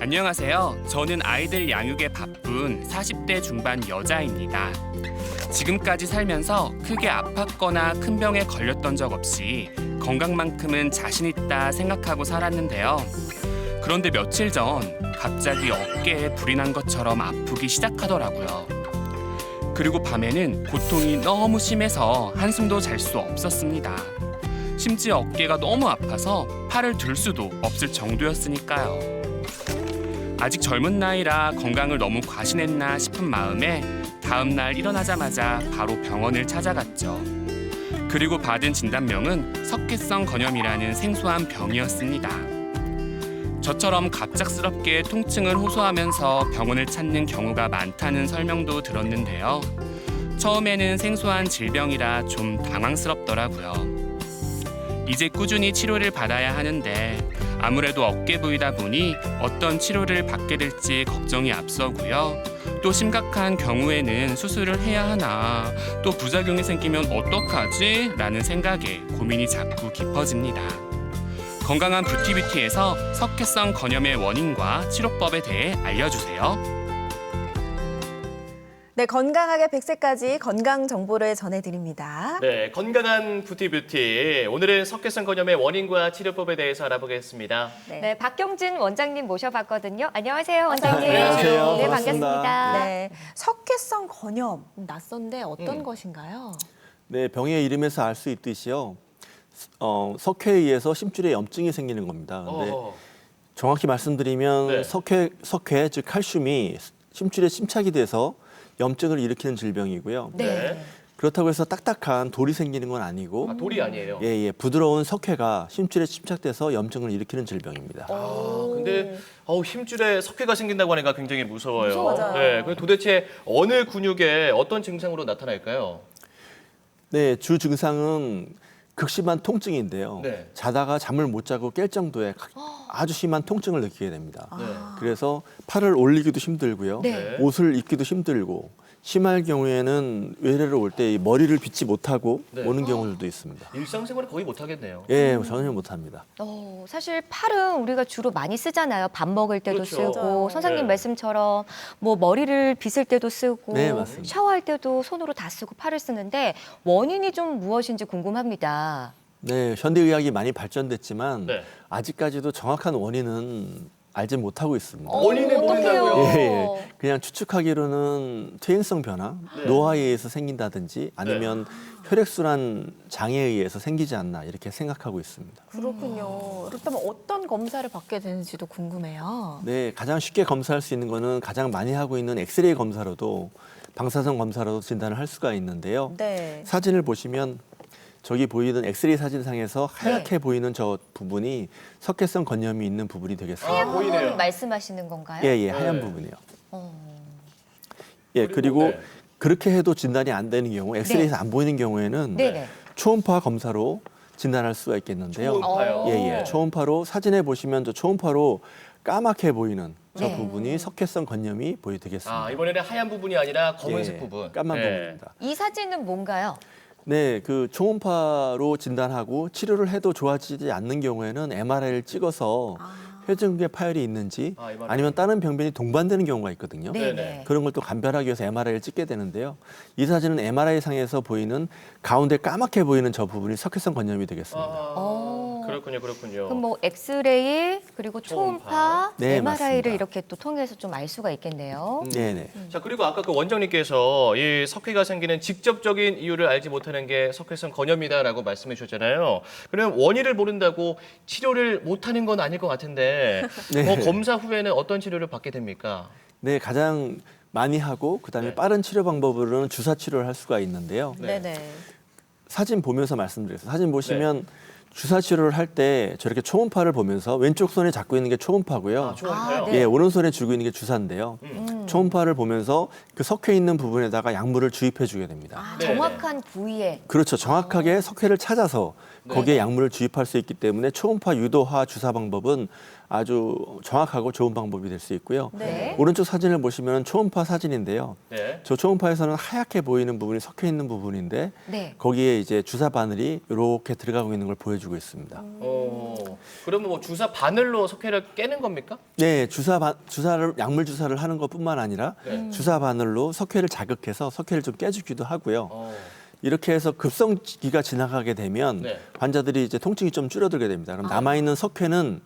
안녕하세요. 저는 아이들 양육에 바쁜 40대 중반 여자입니다. 지금까지 살면서 크게 아팠거나 큰 병에 걸렸던 적 없이 건강만큼은 자신 있다 생각하고 살았는데요. 그런데 며칠 전 갑자기 어깨에 불이 난 것처럼 아프기 시작하더라고요. 그리고 밤에는 고통이 너무 심해서 한숨도 잘 수 없었습니다. 심지어 어깨가 너무 아파서 팔을 들 수도 없을 정도였으니까요. 아직 젊은 나이라 건강을 너무 과신했나 싶은 마음에 다음 날 일어나자마자 바로 병원을 찾아갔죠. 그리고 받은 진단명은 석회성 건염이라는 생소한 병이었습니다. 저처럼 갑작스럽게 통증을 호소하면서 병원을 찾는 경우가 많다는 설명도 들었는데요. 처음에는 생소한 질병이라 좀 당황스럽더라고요. 이제 꾸준히 치료를 받아야 하는데 아무래도 어깨 부위다 보니 어떤 치료를 받게 될지 걱정이 앞서고요. 또 심각한 경우에는 수술을 해야 하나, 또 부작용이 생기면 어떡하지? 라는 생각에 고민이 자꾸 깊어집니다. 건강한 뷰티뷰티에서 석회성 건염의 원인과 치료법에 대해 알려주세요. 네, 건강하게 100세까지 건강 정보를 전해드립니다. 네, 건강한 뷰티. 오늘은 석회성 건염의 원인과 치료법에 대해서 알아보겠습니다. 네, 박경진 원장님 모셔봤거든요. 안녕하세요, 원장님. 안녕하세요. 네, 반갑습니다. 반갑습니다. 네, 석회성 건염, 낯선데 어떤 것인가요? 네, 병의 이름에서 알 수 있듯이요. 석회에 의해서 심줄에 염증이 생기는 겁니다. 근데 정확히 말씀드리면 네. 석회, 즉 칼슘이 심줄에 침착이 돼서 염증을 일으키는 질병이고요. 네. 그렇다고 해서 딱딱한 돌이 생기는 건 아니고 아, 돌이 아니에요. 예, 부드러운 석회가 심줄에 침착돼서 염증을 일으키는 질병입니다. 근데 힘줄에 석회가 생긴다고 하니까 굉장히 무서워요. 무서워요. 네, 그럼 도대체 어느 근육에 어떤 증상으로 나타날까요? 네, 주 증상은 극심한 통증인데요. 네. 자다가 잠을 못 자고 깰 정도의 아주 심한 통증을 느끼게 됩니다. 네. 그래서 팔을 올리기도 힘들고요. 네. 옷을 입기도 힘들고 심할 경우에는 외래로 올 때 머리를 빗지 못하고 네. 오는 경우들도 있습니다. 일상생활을 거의 못 하겠네요. 예, 전혀 못합니다. 사실 팔은 우리가 주로 많이 쓰잖아요. 밥 먹을 때도 그렇죠. 쓰고, 맞아요. 선생님 네. 말씀처럼 뭐 머리를 빗을 때도 쓰고, 네, 맞습니다. 샤워할 때도 손으로 다 쓰고 팔을 쓰는데 원인이 좀 무엇인지 궁금합니다. 네, 현대의학이 많이 발전됐지만 네. 아직까지도 정확한 원인은 알지 못하고 있습니다. 원인을 모른다고요? 어떡해요? 그냥 추측하기로는 퇴행성 변화, 네. 노화에 의해서 생긴다든지 아니면 혈액순환 장애에 의해서 생기지 않나 이렇게 생각하고 있습니다. 그렇군요. 그렇다면 어떤 검사를 받게 되는지도 궁금해요. 네, 가장 쉽게 검사할 수 있는 거는 가장 많이 하고 있는 엑스레이 검사로도 방사선 검사로도 진단을 할 수가 있는데요. 네. 사진을 보시면 저기 보이는 엑스레이 사진상에서 하얗게 보이는 저 부분이 석회성 건염이 있는 부분이 되겠습니다. 하얀 부분 보이네요. 말씀하시는 건가요? 예, 하얀 네. 부분이요. 어. 예, 그리고 네. 그렇게 해도 진단이 안 되는 경우, 엑스레이에서 안 보이는 경우에는 네네. 초음파 검사로 진단할 수가 있겠는데요. 초음파요? 예, 초음파로 사진에 보시면 저 초음파로 까맣게 보이는 저 네. 부분이 석회성 건염이 보여되겠습니다. 아, 이번에는 하얀 부분이 아니라 검은색 예, 부분. 까만 네. 부분입니다. 이 사진은 뭔가요? 네, 그 초음파로 진단하고 치료를 해도 좋아지지 않는 경우에는 MRI를 찍어서 회전근개 파열이 있는지 아, MRI. 아니면 다른 병변이 동반되는 경우가 있거든요. 네네. 그런 걸 또 감별하기 위해서 MRI를 찍게 되는데요. 이 사진은 MRI 상에서 보이는 가운데 까맣게 보이는 저 부분이 석회성 건염이 되겠습니다. 그렇군요, 그렇군요. 그럼 뭐 엑스레이 그리고 초음파. 초음파, 네, MRI를 맞습니다. 이렇게 또 통해서 좀 알 수가 있겠네요. 네네. 자, 그리고 아까 그 원장님께서 이 석회가 생기는 직접적인 이유를 알지 못하는 게 석회성 건염이다라고 말씀해 주셨잖아요. 그럼 원인을 모른다고 치료를 못하는 건 아닐 것 같은데 네. 검사 후에는 어떤 치료를 받게 됩니까? 네, 가장 많이 하고 그다음에 네. 빠른 치료 방법으로는 주사 치료를 할 수가 있는데요. 네. 네네. 사진 보면서 말씀드리겠습니다. 사진 보시면 주사 치료를 할 때 저렇게 초음파를 보면서 왼쪽 손에 잡고 있는 게 초음파고요. 아, 초음파요? 아, 네. 예, 오른손에 쥐고 있는 게 주사인데요. 초음파를 보면서 그 석회 있는 부분에다가 약물을 주입해 주게 됩니다. 아, 네, 정확한 부위에. 그렇죠. 정확하게 석회를 찾아서 거기에 약물을 주입할 수 있기 때문에 초음파 유도화 주사 방법은 아주 정확하고 좋은 방법이 될 수 있고요. 네. 오른쪽 사진을 보시면 초음파 사진인데요. 네. 저 초음파에서는 하얗게 보이는 부분이 석회 있는 부분인데 네. 거기에 이제 주사 바늘이 이렇게 들어가고 있는 걸 보여주고 주고 있습니다. 그러면 뭐 주사 바늘로 석회를 깨는 겁니까? 네, 주사를 약물 주사를 하는 것뿐만 아니라 네. 주사 바늘로 석회를 자극해서 석회를 좀 깨주기도 하고요. 이렇게 해서 급성기가 지나가게 되면 네. 환자들이 이제 통증이 좀 줄어들게 됩니다. 그럼 남아 있는 석회는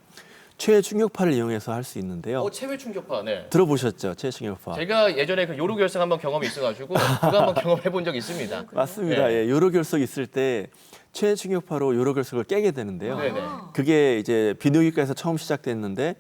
최외 충격파를 이용해서 할 수 있는데요. 체외 충격파. 네. 들어보셨죠, 최외 충격파? 제가 예전에 그 요로결석 한번 경험이 있어가지고 그거 한번 경험해 본 적이 있습니다. 맞습니다. 네. 예, 요로결석 있을 때 최외 충격파로 요로결석을 깨게 되는데요. 네네. 그게 이제 비뇨기과에서 처음 시작됐는데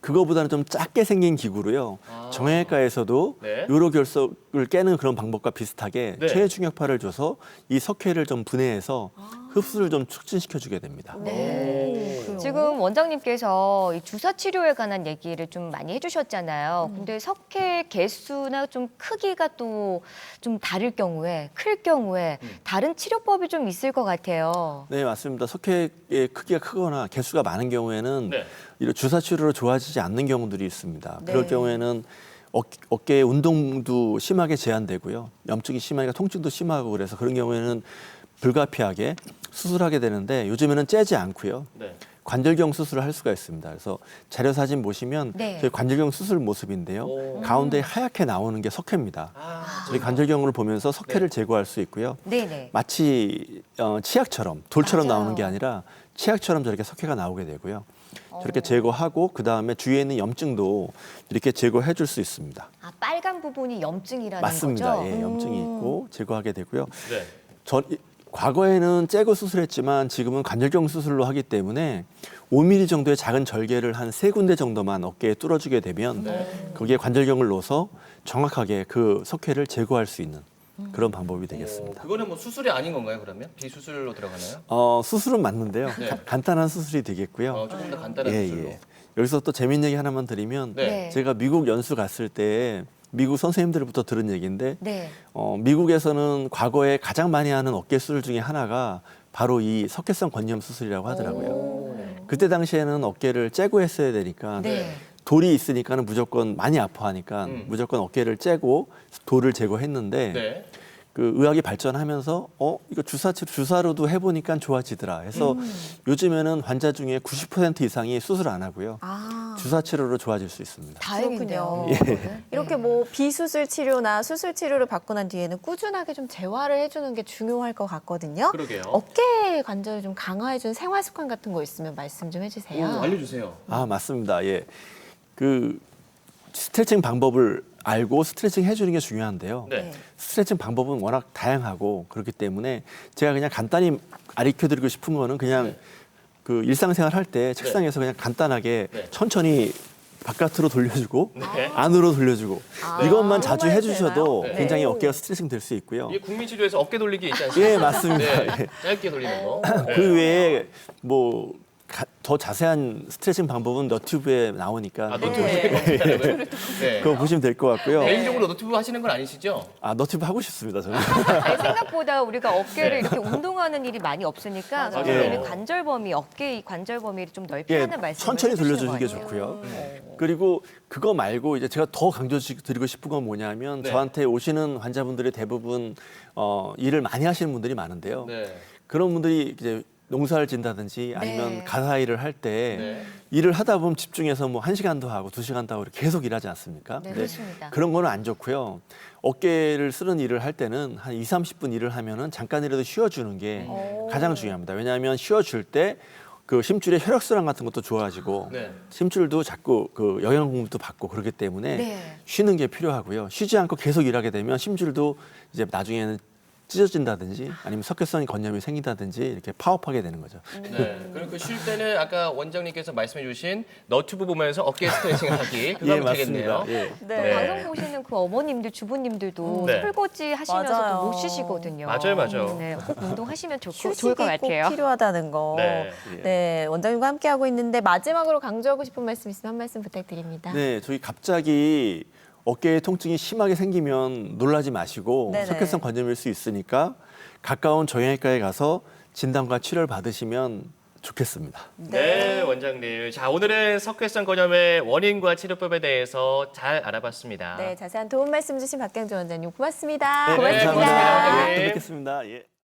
그거보다는 좀 작게 생긴 기구로요. 정형외과에서도 네. 요로결석을 깨는 그런 방법과 비슷하게 네. 최외 충격파를 줘서 이 석회를 좀 분해해서 흡수를 좀 촉진시켜주게 됩니다. 네. 지금 원장님께서 이 주사 치료에 관한 얘기를 좀 많이 해주셨잖아요. 근데 석회 개수나 좀 크기가 또 좀 다를 경우에, 클 경우에 다른 치료법이 좀 있을 것 같아요. 네, 맞습니다. 석회의 크기가 크거나 개수가 많은 경우에는 네. 이런 주사 치료로 좋아지지 않는 경우들이 있습니다. 네. 그럴 경우에는 어깨의 운동도 심하게 제한되고요. 염증이 심하니까 통증도 심하고 그래서 그런 경우에는 불가피하게 수술하게 되는데 요즘에는 째지 않고요. 네. 관절경 수술을 할 수가 있습니다. 그래서 자료 사진 보시면 네. 저희 관절경 수술 모습인데요. 오. 가운데 하얗게 나오는 게 석회입니다. 아, 저희 관절경을 보면서 석회를 제거할 수 있고요. 네네. 마치 치약처럼 돌처럼 맞아요. 나오는 게 아니라 치약처럼 저렇게 석회가 나오게 되고요. 저렇게 제거하고 그 다음에 주위에 있는 염증도 이렇게 제거해 줄 수 있습니다. 아, 빨간 부분이 염증이라는 맞습니다. 거죠? 예, 염증이 있고 제거하게 되고요. 네. 과거에는 째고 수술했지만 지금은 관절경 수술로 하기 때문에 5mm 정도의 작은 절개를 한 3군데 정도만 어깨에 뚫어주게 되면 거기에 관절경을 넣어서 정확하게 그 석회를 제거할 수 있는 그런 방법이 되겠습니다. 그거는 뭐 수술이 아닌 건가요, 그러면? 비수술로 들어가나요? 수술은 맞는데요. 네. 간단한 수술이 되겠고요. 조금 더 간단한 예, 수술로. 예. 여기서 또 재밌는 얘기 하나만 드리면 네. 제가 미국 연수 갔을 때 미국 선생님들부터 들은 얘기인데 네. 미국에서는 과거에 가장 많이 하는 어깨 수술 중에 하나가 바로 이 석회성 건염 수술이라고 하더라고요. 그때 당시에는 어깨를 째고 했어야 되니까 네. 돌이 있으니까는 무조건 많이 아파하니까 무조건 어깨를 째고 돌을 제거했는데 네. 그 의학이 발전하면서 이거 주사로도 해보니까 좋아지더라 해서 요즘에는 환자 중에 90% 이상이 수술 안 하고요. 주사 치료로 좋아질 수 있습니다. 다행이네요. 그렇군요. 이렇게 뭐 비수술 치료나 수술 치료를 받고 난 뒤에는 꾸준하게 좀 재활을 해주는 게 중요할 것 같거든요. 그러게요. 어깨 관절을 좀 강화해주는 생활 습관 같은 거 있으면 말씀 좀 해주세요. 알려주세요. 아, 맞습니다. 예. 그 스트레칭 방법을 알고 스트레칭 해주는 게 중요한데요. 네. 스트레칭 방법은 워낙 다양하고 그렇기 때문에 제가 그냥 간단히 가르쳐드리고 싶은 거는 그냥 그 일상생활 할 때 책상에서 그냥 간단하게 네. 천천히 바깥으로 돌려주고 네. 안으로 돌려주고 이것만 자주 정말 해주셔도 되나요? 굉장히 네. 어깨가 스트레칭 될 수 있고요. 이게 국민치료에서 어깨 돌리기 있지 않습니까? 예, 맞습니다. 네. 예. 짧게 돌리는 거. 그 외에 뭐 더 자세한 스트레칭 방법은 너튜브에 나오니까 노트북에 검색하라고요? 네. 그거 보시면 될 것 같고요. 개인적으로 노트북 하시는 건 아니시죠? 너튜브 하고 싶습니다, 저는. 아니, 생각보다 우리가 어깨를 이렇게 운동하는 일이 많이 없으니까 맞아요. 선생님이 예. 관절 범위, 어깨 이 관절 범위를 좀 넓게 예, 하는 말씀을 천천히 해주시는 돌려주는 게 거 아니에요? 좋고요. 그리고 그거 말고 이제 제가 더 강조드리고 싶은 건 뭐냐면 네. 저한테 오시는 환자분들이 대부분 일을 많이 하시는 분들이 많은데요. 네. 그런 분들이 이제 농사를 진다든지 아니면 네. 가사 일을 할 때 네. 일을 하다 보면 집중해서 뭐 1시간도 하고 2시간도 하고 이렇게 계속 일하지 않습니까? 네, 근데 그렇습니다. 그런 거는 안 좋고요. 어깨를 쓰는 일을 할 때는 한 2, 30분 일을 하면은 잠깐이라도 쉬어주는 게 가장 중요합니다. 왜냐하면 쉬어줄 때 그 심줄의 혈액순환 같은 것도 좋아지고 네. 심줄도 자꾸 그 영양 공급도 받고 그렇기 때문에 네. 쉬는 게 필요하고요. 쉬지 않고 계속 일하게 되면 심줄도 이제 나중에는 찢어진다든지 아니면 석회성 건염이 생긴다든지 이렇게 파업하게 되는 거죠. 네. 그리고 그 쉴 때는 아까 원장님께서 말씀해주신 너튜브 보면서 어깨 스트레칭 하기 그거 예, 하면 되겠네요. 맞습니다. 예. 또 네. 방송 보시는 그 어머님들, 주부님들도 네. 설거지 하시면서도 맞아요. 못 쉬시거든요. 맞아요. 네, 꼭 운동하시면 좋을 휴식이 것 같아요. 꼭 필요하다는 거. 네. 네, 원장님과 함께하고 있는데 마지막으로 강조하고 싶은 말씀 있으면 한 말씀 부탁드립니다. 네, 저희 갑자기 어깨에 통증이 심하게 생기면 놀라지 마시고 네네. 석회성 건염일 수 있으니까 가까운 정형외과에 가서 진단과 치료를 받으시면 좋겠습니다. 네, 원장님. 자, 오늘은 석회성 건염의 원인과 치료법에 대해서 잘 알아봤습니다. 네, 자세한 도움 말씀 주신 박경주 원장님 고맙습니다. 네, 감사합니다. 고맙습니다. 또 뵙겠습니다. 예.